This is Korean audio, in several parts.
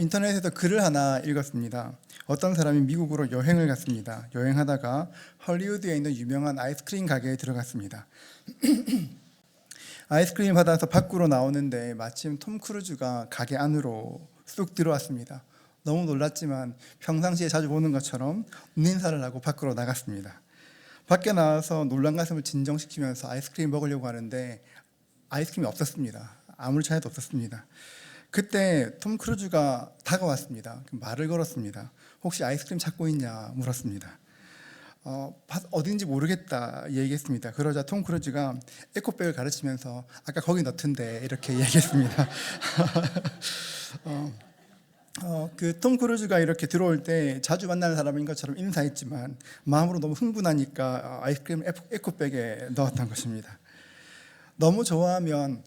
인터넷에서 글을 하나 읽었습니다. 어떤 사람이 미국으로 여행을 갔습니다. 여행하다가 헐리우드에 있는 유명한 아이스크림 가게에 들어갔습니다. 아이스크림 받아서 밖으로 나오는데 마침 톰 크루즈가 가게 안으로 쑥 들어왔습니다. 너무 놀랐지만 평상시에 자주 보는 것처럼 눈인사를 하고 밖으로 나갔습니다. 밖에 나와서 놀란 가슴을 진정시키면서 아이스크림 먹으려고 하는데 아이스크림이 없었습니다. 아무리 찾아도 없었습니다. 그때 톰 크루즈가 다가왔습니다. 말을 걸었습니다. 혹시 아이스크림 찾고 있냐 물었습니다. 어딘지 모르겠다 얘기했습니다. 그러자 톰 크루즈가 에코백을 가르치면서 아까 거기 넣던데 이렇게 얘기했습니다. 그 톰 크루즈가 이렇게 들어올 때 자주 만나는 사람인 것처럼 인사했지만 마음으로 너무 흥분하니까 아이스크림 에코백에 넣었던 것입니다. 너무 좋아하면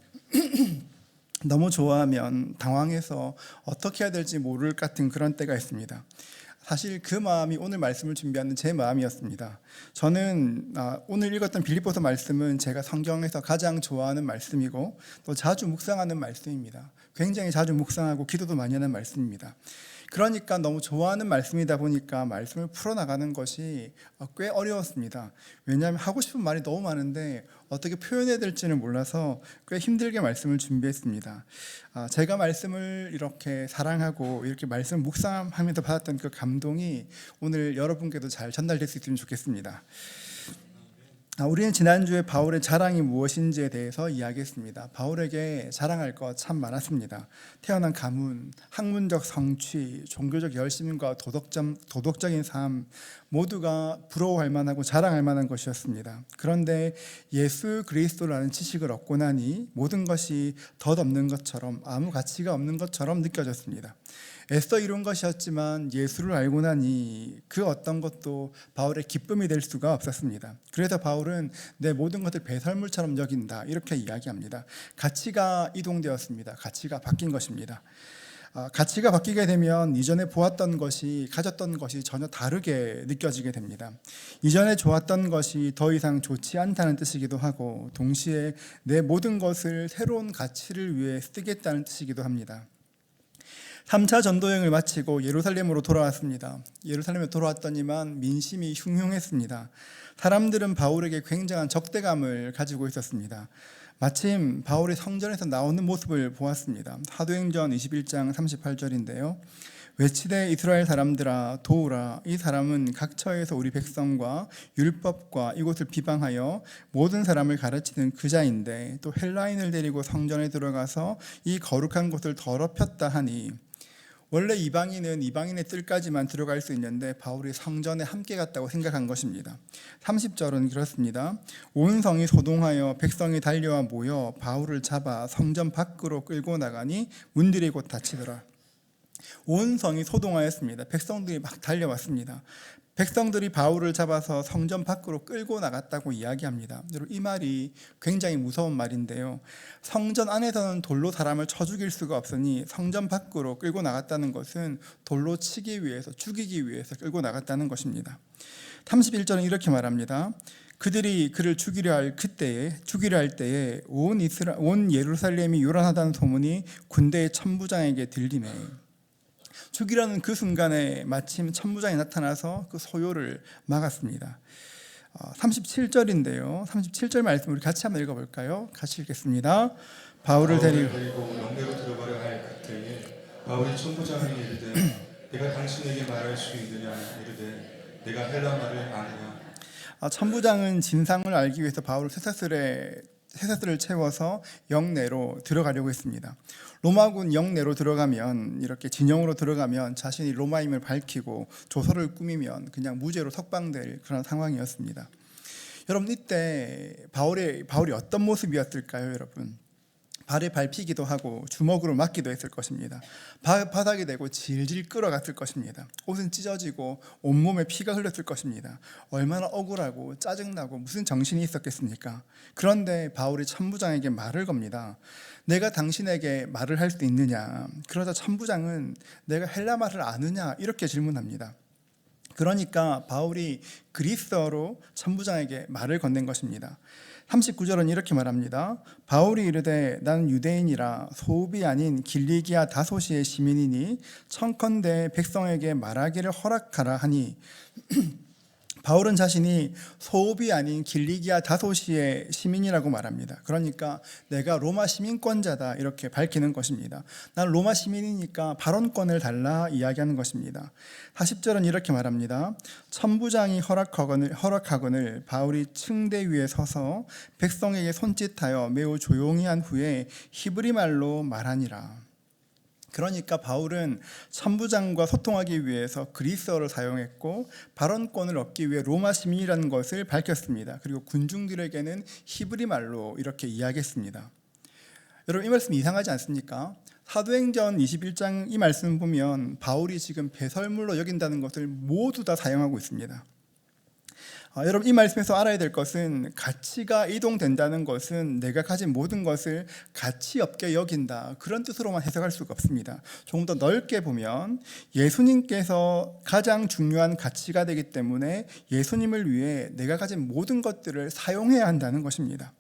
당황해서 어떻게 해야 될지 모를 것 같은 그런 때가 있습니다. 사실 그 마음이 오늘 말씀을 준비하는 제 마음이었습니다. 저는 오늘 읽었던 빌립보서 말씀은 제가 성경에서 가장 좋아하는 말씀이고 또 자주 묵상하는 말씀입니다. 굉장히 자주 묵상하고 기도도 많이 하는 말씀입니다. 그러니까 너무 좋아하는 말씀이다 보니까 말씀을 풀어나가는 것이 꽤 어려웠습니다. 왜냐하면 하고 싶은 말이 너무 많은데 어떻게 표현해야 될지는 몰라서 꽤 힘들게 말씀을 준비했습니다. 제가 말씀을 이렇게 사랑하고 이렇게 말씀을 묵상하면서 받았던 그 감동이 오늘 여러분께도 잘 전달될 수 있으면 좋겠습니다. 우리는 지난주에 바울의 자랑이 무엇인지에 대해서 이야기했습니다. 바울에게 자랑할 것 참 많았습니다. 태어난 가문, 학문적 성취, 종교적 열심과 도덕적인 삶 모두가 부러워할 만하고 자랑할 만한 것이었습니다. 그런데 예수 그리스도를 아는 지식을 얻고 나니 모든 것이 덧없는 것처럼 아무 가치가 없는 것처럼 느껴졌습니다. 애써 이룬 것이었지만 예수를 알고 나니 그 어떤 것도 바울의 기쁨이 될 수가 없었습니다. 그래서 바울은 내 모든 것을 배설물처럼 여긴다 이렇게 이야기합니다. 가치가 이동되었습니다. 가치가 바뀐 것입니다. 가치가 바뀌게 되면 이전에 보았던 것이 가졌던 것이 전혀 다르게 느껴지게 됩니다. 이전에 좋았던 것이 더 이상 좋지 않다는 뜻이기도 하고 동시에 내 모든 것을 새로운 가치를 위해 쓰겠다는 뜻이기도 합니다. 3차 전도여행을 마치고 예루살렘으로 돌아왔습니다. 예루살렘에 돌아왔더니만 민심이 흉흉했습니다. 사람들은 바울에게 굉장한 적대감을 가지고 있었습니다. 마침 바울이 성전에서 나오는 모습을 보았습니다. 사도행전 21장 38절인데요. 외치되 이스라엘 사람들아 도우라. 이 사람은 각 처에서 우리 백성과 율법과 이곳을 비방하여 모든 사람을 가르치는 그자인데 또 헬라인을 데리고 성전에 들어가서 이 거룩한 곳을 더럽혔다 하니. 원래 이방인은 이방인의 뜰까지만 들어갈 수 있는데 바울이 성전에 함께 갔다고 생각한 것입니다. 30절은 그렇습니다. 온 성이 소동하여 백성이 달려와 모여 바울을 잡아 성전 밖으로 끌고 나가니 문들이 곧 닫히더라. 온 성이 소동하였습니다. 백성들이 막 달려왔습니다. 백성들이 바울을 잡아서 성전 밖으로 끌고 나갔다고 이야기합니다. 이 말이 굉장히 무서운 말인데요. 성전 안에서는 돌로 사람을 쳐 죽일 수가 없으니 성전 밖으로 끌고 나갔다는 것은 돌로 치기 위해서 죽이기 위해서 끌고 나갔다는 것입니다. 31절은 이렇게 말합니다. 그들이 그를 죽이려 할 때에 온 예루살렘이 요란하다는 소문이 군대의 천부장에게 들리네. 죽이라는 그 순간에 마침 천부장이 나타나서 그 소요를 막았습니다. 37절인데요. 37절 말씀 우리 같이 한번 읽어볼까요? 같이 읽겠습니다. 바울을 데리고 영내로 들어가려 할 그때에 바울이 천부장에게 이르되 내가 당신에게 말할 수 있느냐 이르되 내가 헬라 말을 아느냐. 천부장은 진상을 알기 위해서 바울을 쇠사슬을 채워서 영내로 들어가려고 했습니다. 로마군 영내로 들어가면 이렇게 진영으로 들어가면 자신이 로마임을 밝히고 조서를 꾸미면 그냥 무죄로 석방될 그런 상황이었습니다. 여러분 이때 바울이 어떤 모습이었을까요, 여러분? 발에 밟히기도 하고 주먹으로 맞기도 했을 것입니다. 바닥에 대고 질질 끌어갔을 것입니다. 옷은 찢어지고 온몸에 피가 흘렀을 것입니다. 얼마나 억울하고 짜증나고 무슨 정신이 있었겠습니까? 그런데 바울이 천부장에게 말을 겁니다. 내가 당신에게 말을 할 수 있느냐? 그러자 천부장은 내가 헬라 말을 아느냐? 이렇게 질문합니다. 그러니까 바울이 그리스어로 천부장에게 말을 건넨 것입니다. 39절은 이렇게 말합니다. 바울이 이르되 나는 유대인이라 소읍이 아닌 길리기아 다소시의 시민이니 청컨대 백성에게 말하기를 허락하라 하니 바울은 자신이 소읍이 아닌 길리기아 다소시의 시민이라고 말합니다. 그러니까 내가 로마 시민권자다 이렇게 밝히는 것입니다. 난 로마 시민이니까 발언권을 달라 이야기하는 것입니다. 40절은 이렇게 말합니다. 천부장이 허락하거늘 바울이 층대 위에 서서 백성에게 손짓하여 매우 조용히 한 후에 히브리 말로 말하니라. 그러니까 바울은 천부장과 소통하기 위해서 그리스어를 사용했고 발언권을 얻기 위해 로마 시민이라는 것을 밝혔습니다. 그리고 군중들에게는 히브리 말로 이렇게 이야기했습니다. 여러분 이 말씀 이상하지 않습니까? 사도행전 21장 이 말씀 보면 바울이 지금 배설물로 여긴다는 것을 모두 다 사용하고 있습니다. 여러분 이 말씀에서 알아야 될 것은 가치가 이동된다는 것은 내가 가진 모든 것을 가치 없게 여긴다 그런 뜻으로만 해석할 수가 없습니다. 조금 더 넓게 보면 예수님께서 가장 중요한 가치가 되기 때문에 예수님을 위해 내가 가진 모든 것들을 사용해야 한다는 것입니다.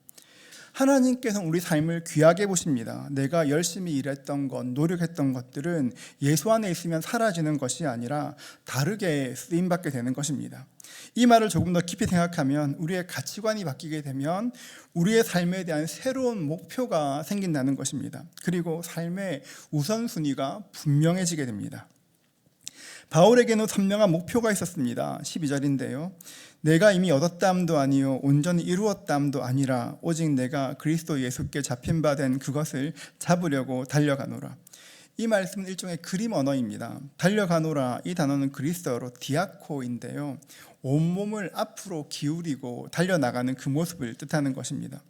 하나님께서는 우리 삶을 귀하게 보십니다. 내가 열심히 일했던 것, 노력했던 것들은 예수 안에 있으면 사라지는 것이 아니라 다르게 쓰임받게 되는 것입니다. 이 말을 조금 더 깊이 생각하면 우리의 가치관이 바뀌게 되면 우리의 삶에 대한 새로운 목표가 생긴다는 것입니다. 그리고 삶의 우선순위가 분명해지게 됩니다. 바울에게는 선명한 목표가 있었습니다. 12절인데요. 내가 이미 얻었다함도 아니요 온전히 이루었다함도 아니라 오직 내가 그리스도 예수께 잡힌 바 된 그것을 잡으려고 달려가노라. 이 말씀은 일종의 그림 언어입니다. 달려가노라 이 단어는 그리스어로 디아코인데요. 온몸을 앞으로 기울이고 달려나가는 그 모습을 뜻하는 것입니다.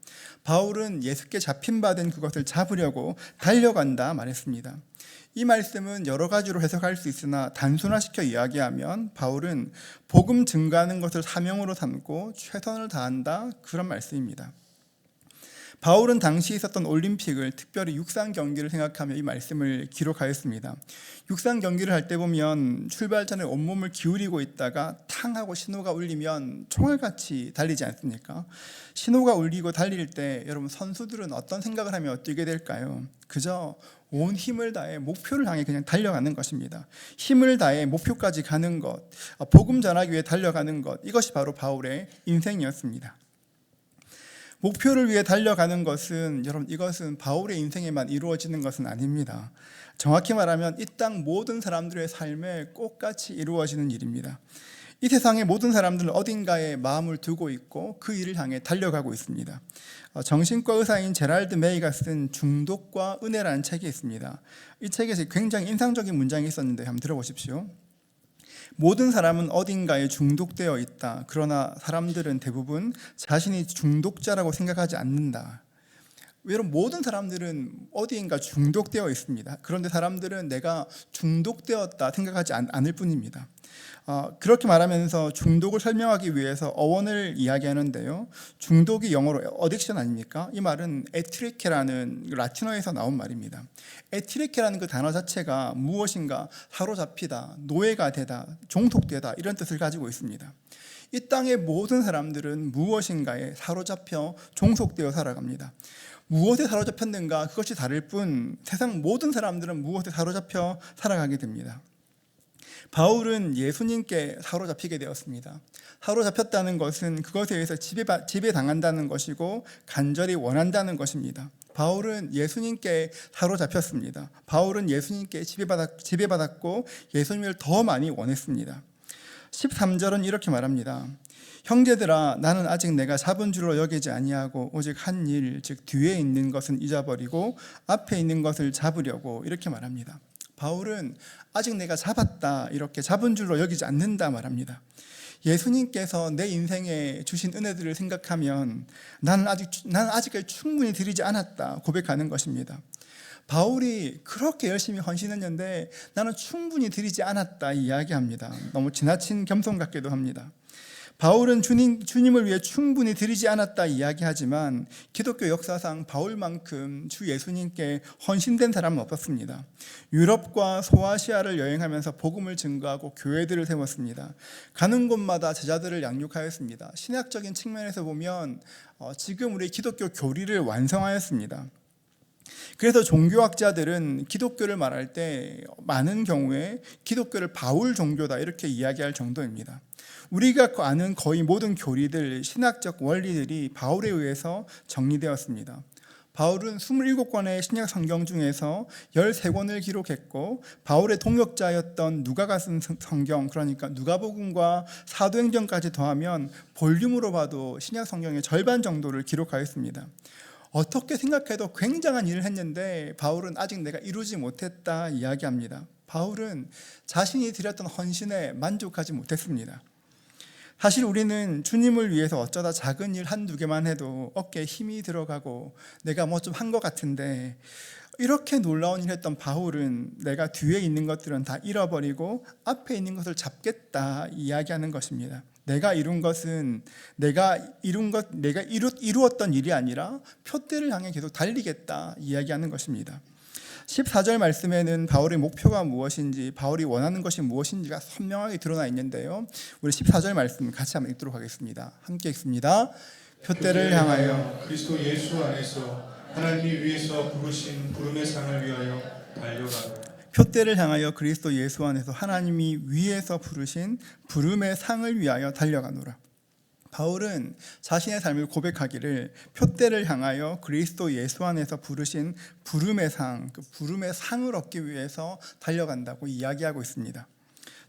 바울은 예수께 잡힌 바 된 그것을 잡으려고 달려간다 말했습니다. 이 말씀은 여러 가지로 해석할 수 있으나 단순화시켜 이야기하면 바울은 복음 증가하는 것을 사명으로 삼고 최선을 다한다 그런 말씀입니다. 바울은 당시 있었던 올림픽을 특별히 육상 경기를 생각하며 이 말씀을 기록하였습니다. 육상 경기를 할 때 보면 출발 전에 온몸을 기울이고 있다가 탕 하고 신호가 울리면 총알같이 달리지 않습니까? 신호가 울리고 달릴 때 여러분 선수들은 어떤 생각을 하며 뛰게 될까요? 그저 온 힘을 다해 목표를 향해 그냥 달려가는 것입니다. 힘을 다해 목표까지 가는 것, 복음 전하기 위해 달려가는 것, 이것이 바로 바울의 인생이었습니다. 목표를 위해 달려가는 것은 여러분 이것은 바울의 인생에만 이루어지는 것은 아닙니다. 정확히 말하면 이 땅 모든 사람들의 삶에 똑같이 이루어지는 일입니다. 이 세상의 모든 사람들은 어딘가에 마음을 두고 있고 그 일을 향해 달려가고 있습니다. 정신과 의사인 제랄드 메이가 쓴 중독과 은혜라는 책이 있습니다. 이 책에서 굉장히 인상적인 문장이 있었는데 한번 들어보십시오. 모든 사람은 어딘가에 중독되어 있다. 그러나 사람들은 대부분 자신이 중독자라고 생각하지 않는다. 여러분 모든 사람들은 어디인가 중독되어 있습니다. 그런데 사람들은 내가 중독되었다 생각하지 않을 뿐입니다. 그렇게 말하면서 중독을 설명하기 위해서 어원을 이야기하는데요. 중독이 영어로 어딕션 아닙니까? 이 말은 에트리케라는 라틴어에서 나온 말입니다. 에트리케라는 그 단어 자체가 무엇인가 사로잡히다, 노예가 되다, 종속되다 이런 뜻을 가지고 있습니다. 이 땅의 모든 사람들은 무엇인가에 사로잡혀 종속되어 살아갑니다. 무엇에 사로잡혔는가 그것이 다를 뿐 세상 모든 사람들은 무엇에 사로잡혀 살아가게 됩니다. 바울은 예수님께 사로잡히게 되었습니다. 사로잡혔다는 것은 그것에 의해서 지배당한다는 것이고 간절히 원한다는 것입니다. 바울은 예수님께 사로잡혔습니다. 바울은 예수님께 지배받았고 예수님을 더 많이 원했습니다. 13절은 이렇게 말합니다. 형제들아 나는 아직 내가 잡은 줄로 여기지 아니하고 오직 한 일 즉 뒤에 있는 것은 잊어버리고 앞에 있는 것을 잡으려고 이렇게 말합니다. 바울은 아직 내가 잡았다 이렇게 잡은 줄로 여기지 않는다 말합니다. 예수님께서 내 인생에 주신 은혜들을 생각하면 나는 아직까지 충분히 드리지 않았다 고백하는 것입니다. 바울이 그렇게 열심히 헌신했는데 나는 충분히 드리지 않았다 이야기합니다. 너무 지나친 겸손 같기도 합니다. 바울은 주님을 위해 충분히 드리지 않았다 이야기하지만 기독교 역사상 바울만큼 주 예수님께 헌신된 사람은 없었습니다. 유럽과 소아시아를 여행하면서 복음을 증거하고 교회들을 세웠습니다. 가는 곳마다 제자들을 양육하였습니다. 신학적인 측면에서 보면 지금 우리 기독교 교리를 완성하였습니다. 그래서 종교학자들은 기독교를 말할 때 많은 경우에 기독교를 바울 종교다 이렇게 이야기할 정도입니다. 우리가 아는 거의 모든 교리들, 신학적 원리들이 바울에 의해서 정리되었습니다. 바울은 27권의 신약 성경 중에서 13권을 기록했고 바울의 동역자였던 누가가 쓴 성경, 그러니까 누가복음과 사도행전까지 더하면 볼륨으로 봐도 신약 성경의 절반 정도를 기록하였습니다. 어떻게 생각해도 굉장한 일을 했는데 바울은 아직 내가 이루지 못했다 이야기합니다. 바울은 자신이 드렸던 헌신에 만족하지 못했습니다. 사실 우리는 주님을 위해서 어쩌다 작은 일 한두 개만 해도 어깨에 힘이 들어가고 내가 뭐 좀 한 것 같은데, 이렇게 놀라운 일을 했던 바울은 내가 뒤에 있는 것들은 다 잃어버리고 앞에 있는 것을 잡겠다 이야기하는 것입니다. 내가 이룬 것은 내가 이루었던 일이 아니라 표대를 향해 계속 달리겠다 이야기하는 것입니다. 14절 말씀에는 바울의 목표가 무엇인지, 바울이 원하는 것이 무엇인지가 선명하게 드러나 있는데요. 우리 14절 말씀 같이 한번 읽도록 하겠습니다. 함께 읽습니다. 표대를 향하여 그리스도 예수 안에서 하나님이 위에서 부르신 부름의 상을 위하여 달려가라. 표대를 향하여 그리스도 예수 안에서 하나님이 위에서 부르신 부름의 상을 위하여 달려가노라. 바울은 자신의 삶을 고백하기를 표대를 향하여 그리스도 예수 안에서 부르신 부름의 상, 그 부름의 상을 얻기 위해서 달려간다고 이야기하고 있습니다.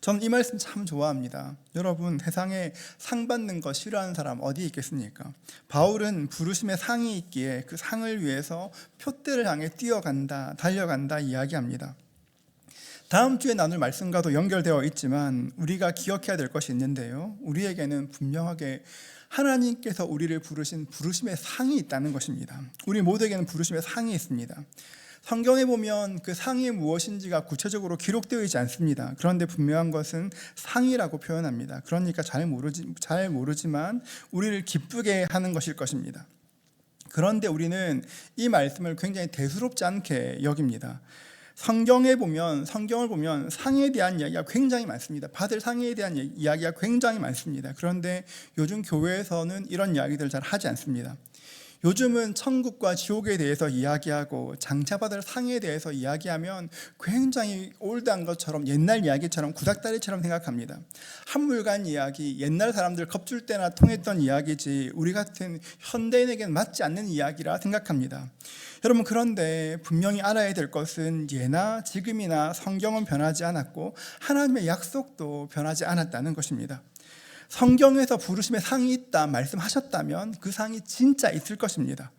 저는 이 말씀 참 좋아합니다. 여러분, 세상에 상 받는 거 싫어하는 사람 어디 있겠습니까? 바울은 부르심의 상이 있기에 그 상을 위해서 표대를 향해 뛰어간다, 달려간다 이야기합니다. 다음 주에 나눌 말씀과도 연결되어 있지만 우리가 기억해야 될 것이 있는데요. 우리에게는 분명하게 하나님께서 우리를 부르신 부르심의 상이 있다는 것입니다. 우리 모두에게는 부르심의 상이 있습니다. 성경에 보면 그 상이 무엇인지가 구체적으로 기록되어 있지 않습니다. 그런데 분명한 것은 상이라고 표현합니다. 그러니까 잘 모르지만 우리를 기쁘게 하는 것일 것입니다. 그런데 우리는 이 말씀을 굉장히 대수롭지 않게 여깁니다. 성경을 보면 상에 대한 이야기가 굉장히 많습니다. 받을 상에 대한 이야기가 굉장히 많습니다. 그런데 요즘 교회에서는 이런 이야기들을 잘 하지 않습니다. 요즘은 천국과 지옥에 대해서 이야기하고 장차받을 상에 대해서 이야기하면 굉장히 올드한 것처럼, 옛날 이야기처럼, 구닥다리처럼 생각합니다. 한물간 이야기, 옛날 사람들 겁줄 때나 통했던 이야기지 우리 같은 현대인에게는 맞지 않는 이야기라 생각합니다. 여러분, 그런데 분명히 알아야 될 것은 예나 지금이나 성경은 변하지 않았고 하나님의 약속도 변하지 않았다는 것입니다. 성경에서 부르심의 상이 있다 말씀하셨다면 그 상이 진짜 있을 것입니다.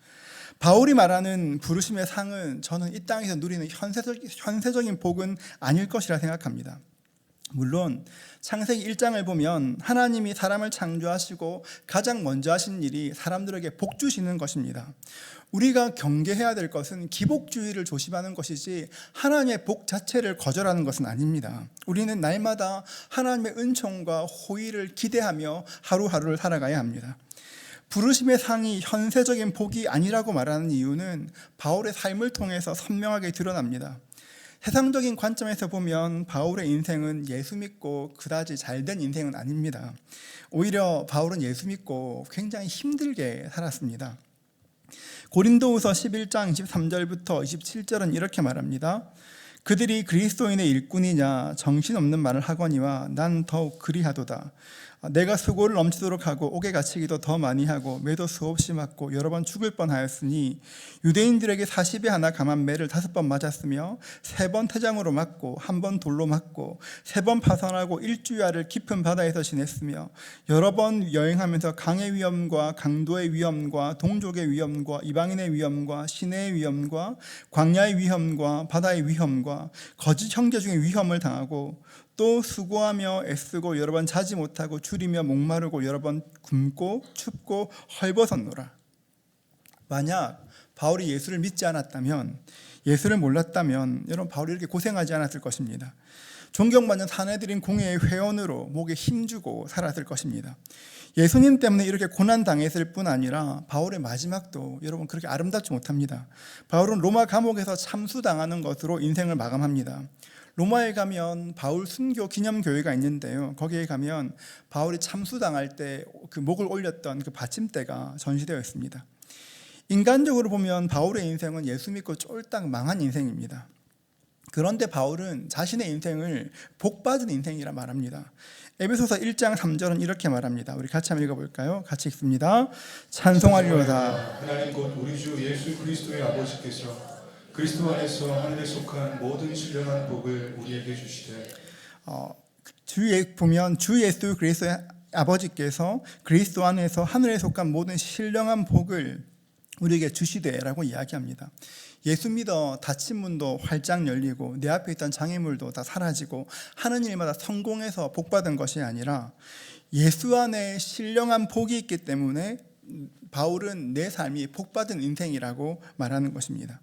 바울이 말하는 부르심의 상은 저는 이 땅에서 누리는 현세적인 복은 아닐 것이라 생각합니다. 물론 창세기 1장을 보면 하나님이 사람을 창조하시고 가장 먼저 하신 일이 사람들에게 복 주시는 것입니다. 우리가 경계해야 될 것은 기복주의를 조심하는 것이지 하나님의 복 자체를 거절하는 것은 아닙니다. 우리는 날마다 하나님의 은총과 호의를 기대하며 하루하루를 살아가야 합니다. 부르심의 상이 현세적인 복이 아니라고 말하는 이유는 바울의 삶을 통해서 선명하게 드러납니다. 세상적인 관점에서 보면 바울의 인생은 예수 믿고 그다지 잘된 인생은 아닙니다. 오히려 바울은 예수 믿고 굉장히 힘들게 살았습니다. 고린도후서 11장 23절부터 27절은 이렇게 말합니다. 그들이 그리스도인의 일꾼이냐 정신없는 말을 하거니와 난 더욱 그리하도다. 내가 수고를 넘치도록 하고 옥에 갇히기도 더 많이 하고 매도 수없이 맞고 여러 번 죽을 뻔하였으니 유대인들에게 40에 하나 감한 매를 5번 맞았으며 3번 태장으로 맞고 1번 돌로 맞고 3번 파선하고 일주야를 깊은 바다에서 지냈으며 여러 번 여행하면서 강의 위험과 강도의 위험과 동족의 위험과 이방인의 위험과 시내의 위험과 광야의 위험과 바다의 위험과 거짓 형제 중에 위험을 당하고 또 수고하며 애쓰고 여러 번 자지 못하고 줄이며 목마르고 여러 번 굶고 춥고 헐벗었노라. 만약 바울이 예수를 믿지 않았다면 예수를 몰랐다면 여러분 바울이 이렇게 고생하지 않았을 것입니다. 존경받는 사내들인 공회의 회원으로 목에 힘주고 살았을 것입니다. 예수님 때문에 이렇게 고난당했을 뿐 아니라 바울의 마지막도 여러분 그렇게 아름답지 못합니다. 바울은 로마 감옥에서 참수당하는 것으로 인생을 마감합니다. 로마에 가면 바울 순교 기념교회가 있는데요. 거기에 가면 바울이 참수당할 때 그 목을 올렸던 그 받침대가 전시되어 있습니다. 인간적으로 보면 바울의 인생은 예수 믿고 쫄딱 망한 인생입니다. 그런데 바울은 자신의 인생을 복받은 인생이라 말합니다. 에베소서 1장 3절은 이렇게 말합니다. 우리 같이 한번 읽어볼까요? 같이 읽습니다. 찬송하리로다. 하나님 곧 우리 주 예수 그리스도의 아버지께서 그리스도 안에서 하늘에 속한 모든 신령한 복을 우리에게 주시되 주에 보면 주 예수 그리스도의 아버지께서 그리스도 안에서 하늘에 속한 모든 신령한 복을 우리에게 주시되라고 이야기합니다. 예수 믿어 닫힌 문도 활짝 열리고 내 앞에 있던 장애물도 다 사라지고 하는 일마다 성공해서 복받은 것이 아니라 예수 안에 신령한 복이 있기 때문에 바울은 내 삶이 복받은 인생이라고 말하는 것입니다.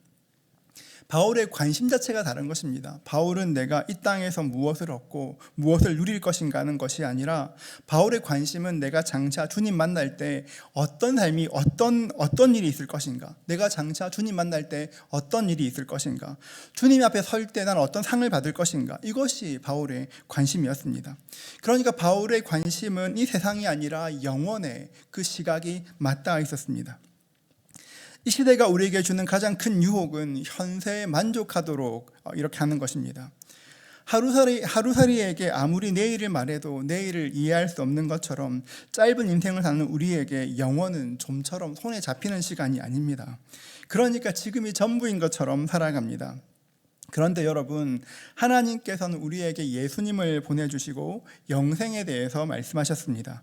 바울의 관심 자체가 다른 것입니다. 바울은 내가 이 땅에서 무엇을 얻고 무엇을 누릴 것인가 하는 것이 아니라 바울의 관심은 내가 장차 주님 만날 때 어떤 삶이 어떤 일이 있을 것인가, 내가 장차 주님 만날 때 어떤 일이 있을 것인가, 주님 앞에 설 때 난 어떤 상을 받을 것인가, 이것이 바울의 관심이었습니다. 그러니까 바울의 관심은 이 세상이 아니라 영원의 그 시각이 맞닿아 있었습니다. 이 시대가 우리에게 주는 가장 큰 유혹은 현세에 만족하도록 이렇게 하는 것입니다. 하루살이에게 아무리 내일을 말해도 내일을 이해할 수 없는 것처럼 짧은 인생을 사는 우리에게 영원은 좀처럼 손에 잡히는 시간이 아닙니다. 그러니까 지금이 전부인 것처럼 살아갑니다. 그런데 여러분, 하나님께서는 우리에게 예수님을 보내주시고 영생에 대해서 말씀하셨습니다.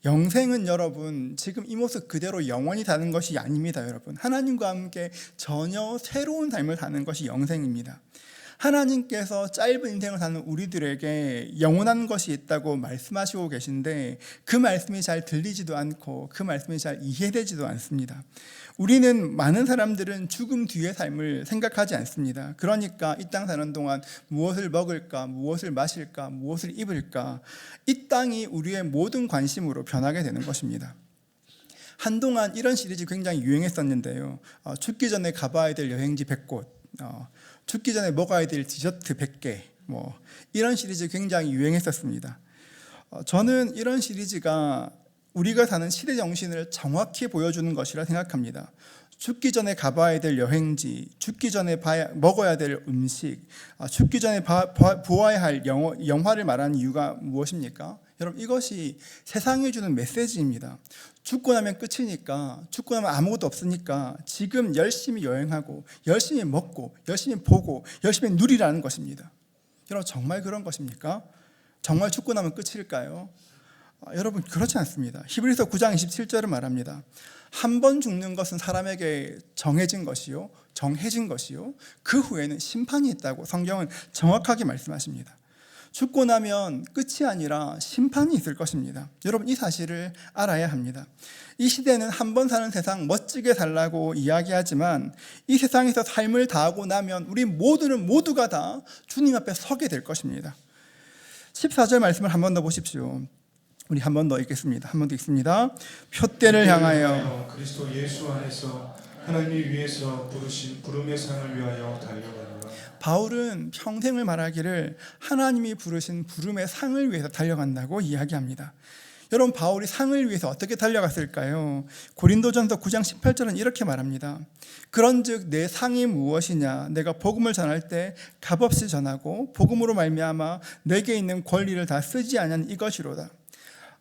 영생은 여러분 지금 이 모습 그대로 영원히 사는 것이 아닙니다. 여러분, 하나님과 함께 전혀 새로운 삶을 사는 것이 영생입니다. 하나님께서 짧은 인생을 사는 우리들에게 영원한 것이 있다고 말씀하시고 계신데 그 말씀이 잘 들리지도 않고 그 말씀이 잘 이해되지도 않습니다. 우리는 많은 사람들은 죽음 뒤의 삶을 생각하지 않습니다. 그러니까 이 땅 사는 동안 무엇을 먹을까, 무엇을 마실까, 무엇을 입을까, 이 땅이 우리의 모든 관심으로 변하게 되는 것입니다. 한동안 이런 시리즈 굉장히 유행했었는데요. 죽기 전에 가봐야 될 여행지 100곳, 죽기 전에 먹어야 될 디저트 100개, 이런 시리즈 굉장히 유행했었습니다. 저는 이런 시리즈가 우리가 사는 시대 정신을 정확히 보여주는 것이라 생각합니다. 죽기 전에 가봐야 될 여행지, 죽기 전에 먹어야 될 음식, 죽기 전에 보아야 할 영화를 말하는 이유가 무엇입니까? 여러분, 이것이 세상이 주는 메시지입니다. 죽고 나면 끝이니까, 죽고 나면 아무것도 없으니까 지금 열심히 여행하고 열심히 먹고 열심히 보고 열심히 누리라는 것입니다. 여러분, 정말 그런 것입니까? 정말 죽고 나면 끝일까요? 여러분, 그렇지 않습니다. 히브리서 9장 27절을 말합니다. 한 번 죽는 것은 사람에게 정해진 것이요, 그 후에는 심판이 있다고 성경은 정확하게 말씀하십니다. 죽고 나면 끝이 아니라 심판이 있을 것입니다. 여러분, 이 사실을 알아야 합니다. 이 시대는 한 번 사는 세상 멋지게 살라고 이야기하지만 이 세상에서 삶을 다하고 나면 우리 모두가 다 주님 앞에 서게 될 것입니다. 14절 말씀을 한 번 더 보십시오. 우리 한 번 더 읽겠습니다. 한 번 더 읽습니다. 표대를 향하여 그리스도 예수 안에서 하나님이 위에서 부르신 부름의 상을 위하여 달려가노라. 바울은 평생을 말하기를 하나님이 부르신 부름의 상을 위해서 달려간다고 이야기합니다. 여러분, 바울이 상을 위해서 어떻게 달려갔을까요? 고린도전서 9장 18절은 이렇게 말합니다. 그런즉 내 상이 무엇이냐? 내가 복음을 전할 때 값없이 전하고 복음으로 말미암아 내게 있는 권리를 다 쓰지 않은 이것이로다.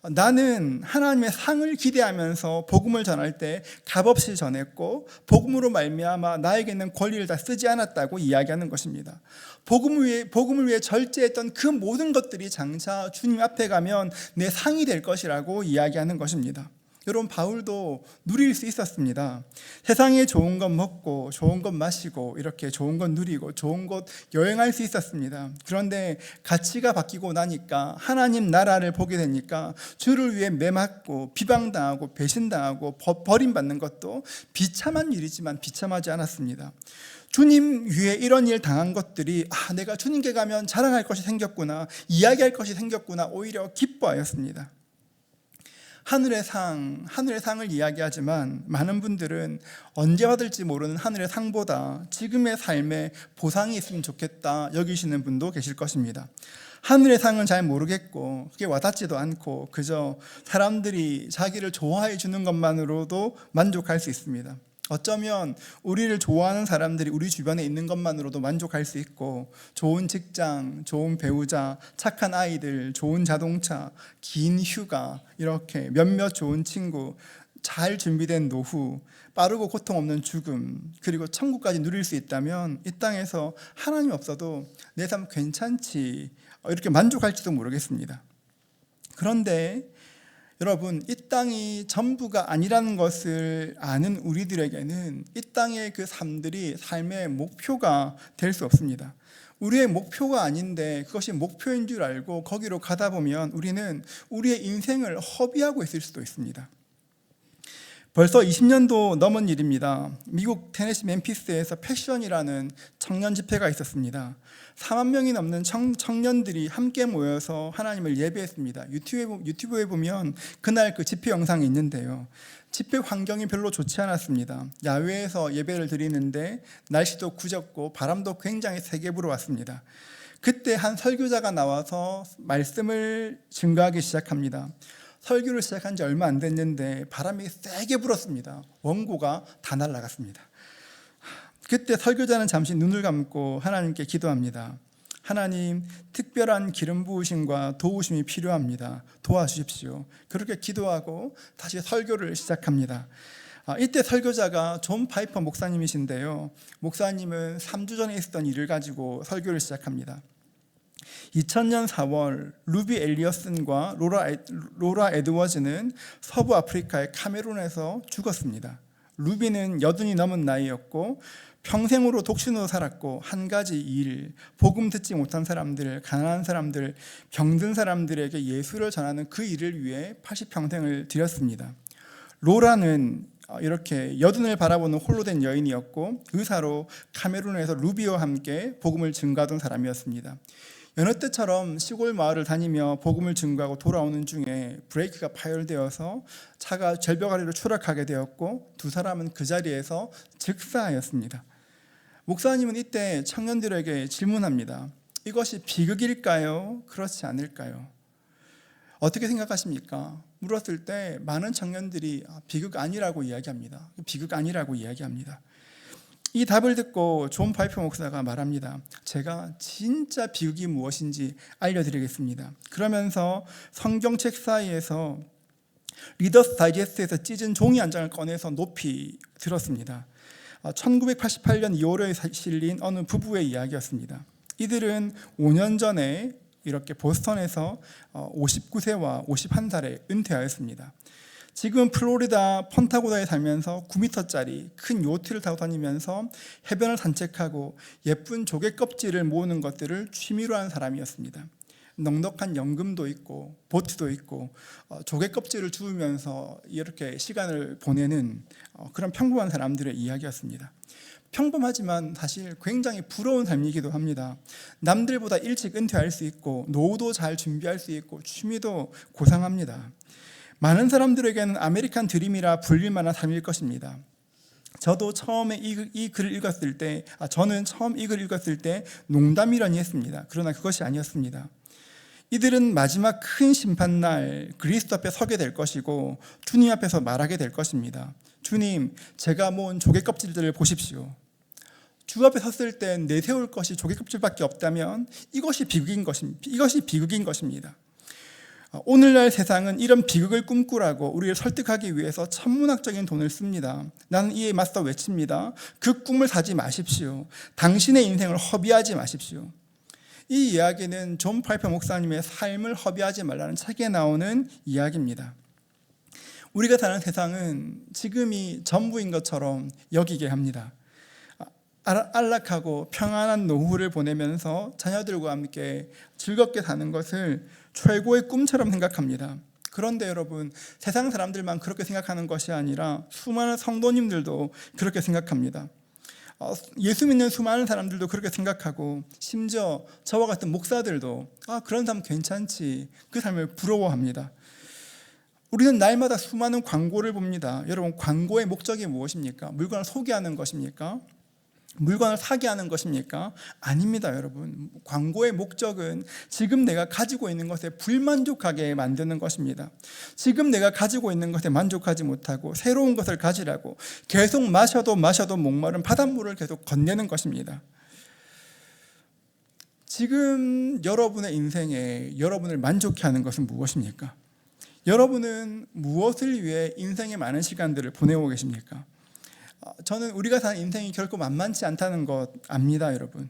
나는 하나님의 상을 기대하면서 복음을 전할 때 값없이 전했고 복음으로 말미암아 나에게 있는 권리를 다 쓰지 않았다고 이야기하는 것입니다. 복음을 위해 절제했던 그 모든 것들이 장차 주님 앞에 가면 내 상이 될 것이라고 이야기하는 것입니다. 여러분, 바울도 누릴 수 있었습니다. 세상에 좋은 것 먹고 좋은 것 마시고 이렇게 좋은 것 누리고 좋은 곳 여행할 수 있었습니다. 그런데 가치가 바뀌고 나니까 하나님 나라를 보게 되니까 주를 위해 매맞고 비방당하고 배신당하고 버림받는 것도 비참한 일이지만 비참하지 않았습니다. 주님 위에 이런 일 당한 것들이 내가 주님께 가면 자랑할 것이 생겼구나, 이야기할 것이 생겼구나 오히려 기뻐하였습니다. 하늘의 상을 이야기하지만 많은 분들은 언제 받을지 모르는 하늘의 상보다 지금의 삶에 보상이 있으면 좋겠다 여기시는 분도 계실 것입니다. 하늘의 상은 잘 모르겠고 그게 와닿지도 않고 그저 사람들이 자기를 좋아해 주는 것만으로도 만족할 수 있습니다. 어쩌면 우리를 좋아하는 사람들이 우리 주변에 있는 것만으로도 만족할 수 있고, 좋은 직장, 좋은 배우자, 착한 아이들, 좋은 자동차, 긴 휴가, 이렇게 몇몇 좋은 친구, 잘 준비된 노후, 빠르고 고통 없는 죽음, 그리고 천국까지 누릴 수 있다면 이 땅에서 하나님 없어도 내 삶 괜찮지, 이렇게 만족할지도 모르겠습니다. 그런데 여러분, 이 땅이 전부가 아니라는 것을 아는 우리들에게는 이 땅의 그 삶들이 삶의 목표가 될 수 없습니다. 우리의 목표가 아닌데 그것이 목표인 줄 알고 거기로 가다 보면 우리는 우리의 인생을 허비하고 있을 수도 있습니다. 벌써 20년도 넘은 일입니다. 미국 테네시 멤피스에서 패션이라는 청년 집회가 있었습니다. 4만 명이 넘는 청년들이 함께 모여서 하나님을 예배했습니다. 유튜브에 보면 그날 그 집회 영상이 있는데요. 집회 환경이 별로 좋지 않았습니다. 야외에서 예배를 드리는데 날씨도 구졌고 바람도 굉장히 세게 불어왔습니다. 그때 한 설교자가 나와서 말씀을 증거하기 시작합니다. 설교를 시작한 지 얼마 안 됐는데 바람이 세게 불었습니다. 원고가 다 날아갔습니다. 그때 설교자는 잠시 눈을 감고 하나님께 기도합니다. 하나님, 특별한 기름 부으심과 도우심이 필요합니다. 도와주십시오. 그렇게 기도하고 다시 설교를 시작합니다. 이때 설교자가 존 파이퍼 목사님이신데요. 목사님은 3주 전에 있었던 일을 가지고 설교를 시작합니다. 2000년 4월 루비 엘리어슨과 로라 에드워즈는 서부 아프리카의 카메룬에서 죽었습니다. 루비는 80이 넘은 나이였고 평생으로 독신으로 살았고 한 가지 일, 복음 듣지 못한 사람들, 가난한 사람들, 병든 사람들에게 예수를 전하는 그 일을 위해 80평생을 들였습니다. 로라는 이렇게 여든을 바라보는 홀로 된 여인이었고 의사로 카메룬에서 루비와 함께 복음을 증거하던 사람이었습니다. 여느 때처럼 시골 마을을 다니며 복음을 증거하고 돌아오는 중에 브레이크가 파열되어서 차가 절벽 아래로 추락하게 되었고 두 사람은 그 자리에서 즉사하였습니다. 목사님은 이때 청년들에게 질문합니다. 이것이 비극일까요? 그렇지 않을까요? 어떻게 생각하십니까? 물었을 때 많은 청년들이 비극 아니라고 이야기합니다. 비극 아니라고 이야기합니다. 이 답을 듣고 존 파이퍼 목사가 말합니다. 제가 진짜 비극이 무엇인지 알려드리겠습니다. 그러면서 성경책 사이에서 리더스 다이제스트에서 찢은 종이 한 장을 꺼내서 높이 들었습니다. 1988년 2월에 실린 어느 부부의 이야기였습니다. 이들은 5년 전에 이렇게 보스턴에서 59세와 51살에 은퇴하였습니다. 지금 플로리다 펀타고다에 살면서 9m짜리 큰 요트를 타고 다니면서 해변을 산책하고 예쁜 조개 껍질을 모으는 것들을 취미로 하는 사람이었습니다. 넉넉한 연금도 있고 보트도 있고 조개 껍질을 주우면서 이렇게 시간을 보내는 그런 평범한 사람들의 이야기였습니다. 평범하지만 사실 굉장히 부러운 삶이기도 합니다. 남들보다 일찍 은퇴할 수 있고 노후도 잘 준비할 수 있고 취미도 고상합니다. 많은 사람들에게는 아메리칸 드림이라 불릴 만한 삶일 것입니다. 저도 처음에 이 글을 읽었을 때, 저는 처음 이 글을 읽었을 때 농담이라니 했습니다. 그러나 그것이 아니었습니다. 이들은 마지막 큰 심판날 그리스도 앞에 서게 될 것이고 주님 앞에서 말하게 될 것입니다. 주님, 제가 모은 조개 껍질들을 보십시오. 주 앞에 섰을 때 내세울 것이 조개 껍질밖에 없다면 이것이 비극인 것입니다. 오늘날 세상은 이런 비극을 꿈꾸라고 우리를 설득하기 위해서 천문학적인 돈을 씁니다. 나는 이에 맞서 외칩니다. 그 꿈을 사지 마십시오. 당신의 인생을 허비하지 마십시오. 이 이야기는 존 파이퍼 목사님의 삶을 허비하지 말라는 책에 나오는 이야기입니다. 우리가 사는 세상은 지금이 전부인 것처럼 여기게 합니다. 안락하고 평안한 노후를 보내면서 자녀들과 함께 즐겁게 사는 것을 최고의 꿈처럼 생각합니다. 그런데 여러분, 세상 사람들만 그렇게 생각하는 것이 아니라 수많은 성도님들도 그렇게 생각합니다. 예수 믿는 수많은 사람들도 그렇게 생각하고 심지어 저와 같은 목사들도 그런 사람 괜찮지, 그 삶을 부러워합니다. 우리는 날마다 수많은 광고를 봅니다. 여러분, 광고의 목적이 무엇입니까? 물건을 소개하는 것입니까? 물건을 사게 하는 것입니까? 아닙니다, 여러분. 광고의 목적은 지금 내가 가지고 있는 것에 불만족하게 만드는 것입니다. 지금 내가 가지고 있는 것에 만족하지 못하고 새로운 것을 가지라고 계속 마셔도 목마른 바닷물을 계속 건네는 것입니다. 지금 여러분의 인생에 여러분을 만족해 하는 것은 무엇입니까? 여러분은 무엇을 위해 인생의 많은 시간들을 보내고 계십니까? 저는 우리가 사는 인생이 결코 만만치 않다는 것 압니다, 여러분.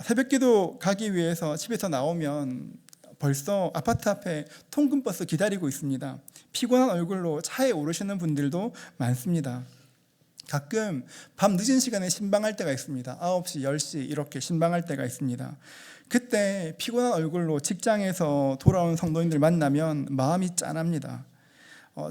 새벽기도 가기 위해서 집에서 나오면 벌써 아파트 앞에 통근버스 기다리고 있습니다. 피곤한 얼굴로 차에 오르시는 분들도 많습니다. 가끔 밤 늦은 시간에 신방할 때가 있습니다. 9시, 10시 이렇게 신방할 때가 있습니다. 그때 피곤한 얼굴로 직장에서 돌아온 성도님들 만나면 마음이 짠합니다.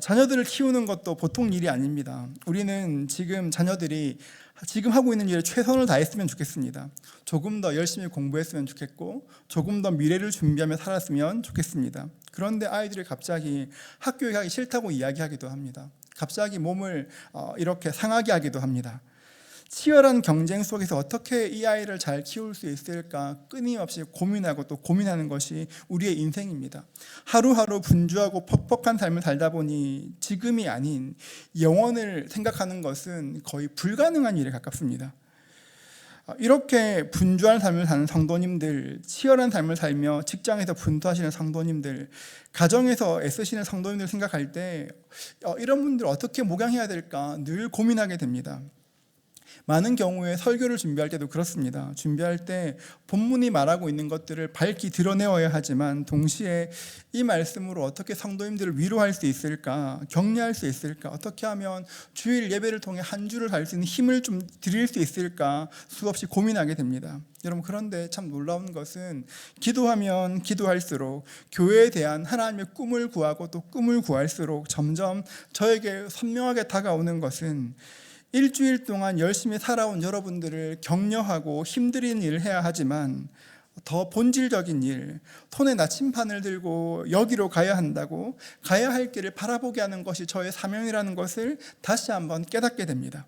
자녀들을 키우는 것도 보통 일이 아닙니다. 우리는 지금 자녀들이 지금 하고 있는 일에 최선을 다했으면 좋겠습니다. 조금 더 열심히 공부했으면 좋겠고 조금 더 미래를 준비하며 살았으면 좋겠습니다. 그런데 아이들이 갑자기 학교에 가기 싫다고 이야기하기도 합니다. 갑자기 몸을 이렇게 상하게 하기도 합니다. 치열한 경쟁 속에서 어떻게 이 아이를 잘 키울 수 있을까 끊임없이 고민하고 또 고민하는 것이 우리의 인생입니다. 하루하루 분주하고 퍽퍽한 삶을 살다 보니 지금이 아닌 영원을 생각하는 것은 거의 불가능한 일에 가깝습니다. 이렇게 분주한 삶을 사는 성도님들, 치열한 삶을 살며 직장에서 분투하시는 성도님들, 가정에서 애쓰시는 성도님들 생각할 때 이런 분들 어떻게 목양해야 될까 늘 고민하게 됩니다. 많은 경우에 설교를 준비할 때도 그렇습니다. 준비할 때 본문이 말하고 있는 것들을 밝히 드러내어야 하지만 동시에 이 말씀으로 어떻게 성도님들을 위로할 수 있을까, 격려할 수 있을까, 어떻게 하면 주일 예배를 통해 한 주를 갈 수 있는 힘을 좀 드릴 수 있을까 수없이 고민하게 됩니다. 여러분, 그런데 참 놀라운 것은 기도하면 기도할수록 교회에 대한 하나님의 꿈을 구하고 또 꿈을 구할수록 점점 저에게 선명하게 다가오는 것은 일주일 동안 열심히 살아온 여러분들을 격려하고 힘들이는 일을 해야 하지만 더 본질적인 일, 손에 나침판을 들고 여기로 가야 한다고 가야 할 길을 바라보게 하는 것이 저의 사명이라는 것을 다시 한번 깨닫게 됩니다.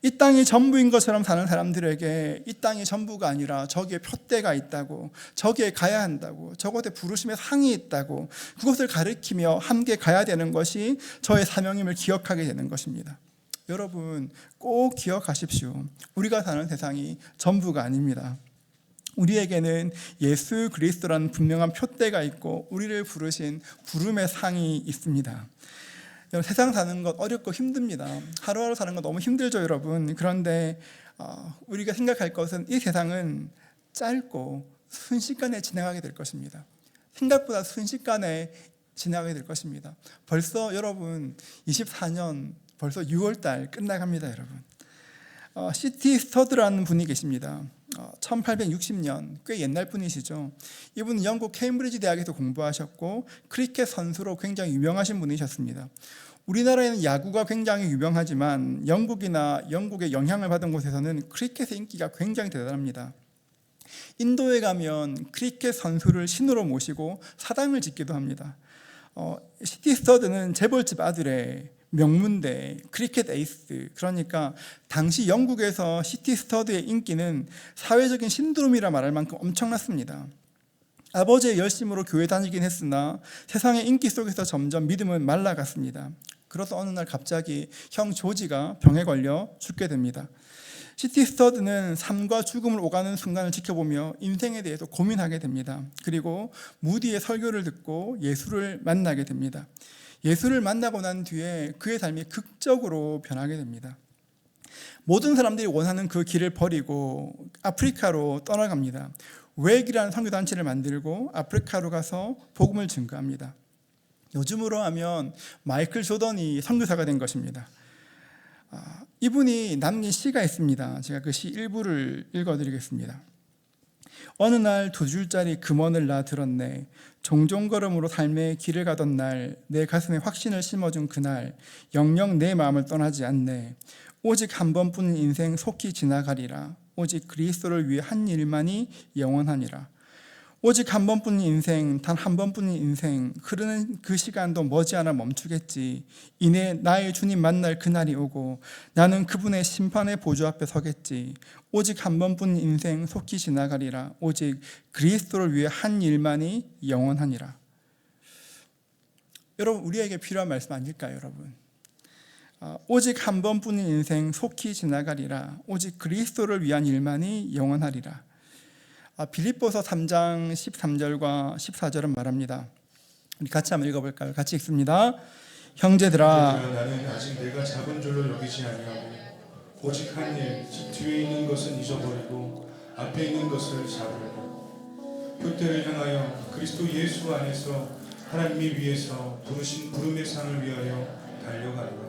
이 땅이 전부인 것처럼 사는 사람들에게 이 땅이 전부가 아니라 저기에 표대가 있다고, 저기에 가야 한다고, 저곳에 부르심의 상이 있다고 그것을 가리키며 함께 가야 되는 것이 저의 사명임을 기억하게 되는 것입니다. 여러분, 꼭 기억하십시오. 우리가 사는 세상이 전부가 아닙니다. 우리에게는 예수 그리스도라는 분명한 표대가 있고 우리를 부르신 부름의 상이 있습니다. 세상 사는 것 어렵고 힘듭니다. 하루하루 사는 것 너무 힘들죠, 여러분. 그런데 우리가 생각할 것은 이 세상은 짧고 순식간에 지나가게 될 것입니다. 생각보다 순식간에 지나가게 될 것입니다. 벌써 여러분 24년 벌써 6월달 끝나갑니다, 여러분. C.T. 스터드라는 분이 계십니다. 1860년, 꽤 옛날 분이시죠. 이분은 영국 케임브리지 대학에서 공부하셨고 크리켓 선수로 굉장히 유명하신 분이셨습니다. 우리나라에는 야구가 굉장히 유명하지만 영국이나 영국의 영향을 받은 곳에서는 크리켓의 인기가 굉장히 대단합니다. 인도에 가면 크리켓 선수를 신으로 모시고 사당을 짓기도 합니다. C.T. 스터드는 재벌집 아들의 명문대, 크리켓 에이스, 그러니까 당시 영국에서 C.T. 스터드의 인기는 사회적인 신드롬이라 말할 만큼 엄청났습니다. 아버지의 열심으로 교회 다니긴 했으나 세상의 인기 속에서 점점 믿음은 말라갔습니다. 그래서 어느 날 갑자기 형 조지가 병에 걸려 죽게 됩니다. C.T. 스터드는 삶과 죽음을 오가는 순간을 지켜보며 인생에 대해서 고민하게 됩니다. 그리고 무디의 설교를 듣고 예수를 만나게 됩니다. 예수를 만나고 난 뒤에 그의 삶이 극적으로 변하게 됩니다. 모든 사람들이 원하는 그 길을 버리고 아프리카로 떠나갑니다. 웨익이라는 선교단체를 만들고 아프리카로 가서 복음을 증거합니다. 요즘으로 하면 마이클 조던이 선교사가 된 것입니다. 이분이 남긴 시가 있습니다. 제가 그 시 일부를 읽어드리겠습니다. 어느 날 2줄짜리 금원을 나 들었네. 종종 걸음으로 삶의 길을 가던 날, 내 가슴에 확신을 심어준 그날, 영영 내 마음을 떠나지 않네. 오직 한 번뿐인 인생 속히 지나가리라. 오직 그리스도를 위해 한 일만이 영원하니라. 오직 한 번뿐인 인생, 단 한 번뿐인 인생, 흐르는 그 시간도 머지않아 멈추겠지. 이내 나의 주님 만날 그날이 오고 나는 그분의 심판의 보좌 앞에 서겠지. 오직 한 번뿐인 인생 속히 지나가리라. 오직 그리스도를 위해 한 일만이 영원하니라. 여러분, 우리에게 필요한 말씀 아닐까요, 여러분? 오직 한 번뿐인 인생 속히 지나가리라. 오직 그리스도를 위한 일만이 영원하리라. 빌립보서 3장 13절과 14절은 말합니다. 우리 같이 한번 읽어볼까요? 같이 읽습니다. 형제들아, 나는 아직 내가 잡은 줄로 여기지 아니하고 오직 한 일, 즉 뒤에 있는 것은 잊어버리고 앞에 있는 것을 잡으려고 표대를 향하여 그리스도 예수 안에서 하나님이 위해서 부르신 부름의 상을 위하여 달려가노라.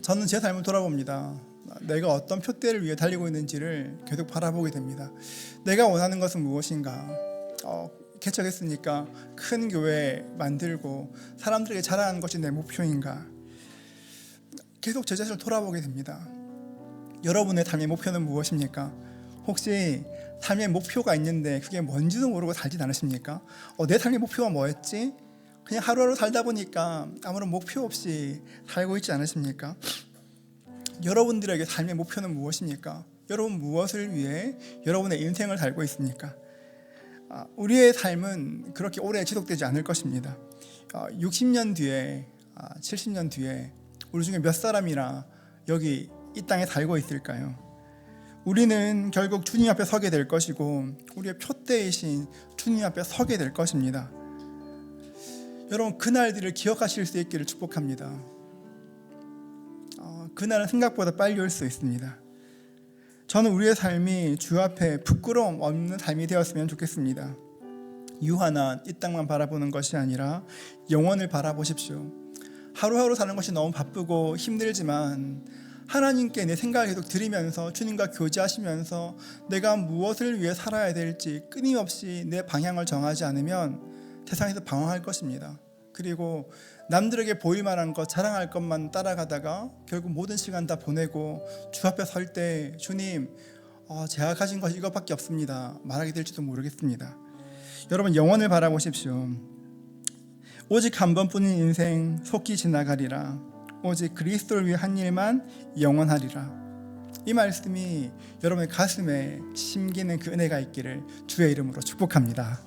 저는 제 삶을 돌아봅니다. 내가 어떤 표대를 위해 달리고 있는지를 계속 바라보게 됩니다. 내가 원하는 것은 무엇인가? 개척했으니까 큰 교회 만들고 사람들에게 자랑하는 것이 내 목표인가? 계속 제 자신을 돌아보게 됩니다. 여러분의 삶의 목표는 무엇입니까? 혹시 삶의 목표가 있는데 그게 뭔지도 모르고 살진 않으십니까? 내 삶의 목표가 뭐였지? 그냥 하루하루 살다 보니까 아무런 목표 없이 살고 있지 않으십니까? 여러분들에게 삶의 목표는 무엇입니까? 여러분 무엇을 위해 여러분의 인생을 살고 있습니까? 우리의 삶은 그렇게 오래 지속되지 않을 것입니다. 60년 뒤에 70년 뒤에 우리 중에 몇 사람이나 여기 이 땅에 살고 있을까요? 우리는 결국 주님 앞에 서게 될 것이고 우리의 표대이신 주님 앞에 서게 될 것입니다. 여러분, 그날들을 기억하실 수 있기를 축복합니다. 그날은 생각보다 빨리 올 수 있습니다. 저는 우리의 삶이 주 앞에 부끄러움 없는 삶이 되었으면 좋겠습니다. 유한한 이 땅만 바라보는 것이 아니라 영원을 바라보십시오. 하루하루 사는 것이 너무 바쁘고 힘들지만 하나님께 내 생각을 계속 드리면서 주님과 교제하시면서 내가 무엇을 위해 살아야 될지 끊임없이 내 방향을 정하지 않으면 세상에서 방황할 것입니다. 그리고 남들에게 보일 만한 것, 자랑할 것만 따라가다가 결국 모든 시간 다 보내고 주 앞에 설 때 주님, 제가 가진 것이 이것밖에 없습니다 말하게 될지도 모르겠습니다. 여러분, 영원을 바라보십시오. 오직 한 번뿐인 인생 속히 지나가리라. 오직 그리스도를 위해 한 일만 영원하리라. 이 말씀이 여러분의 가슴에 심기는 그 은혜가 있기를 주의 이름으로 축복합니다.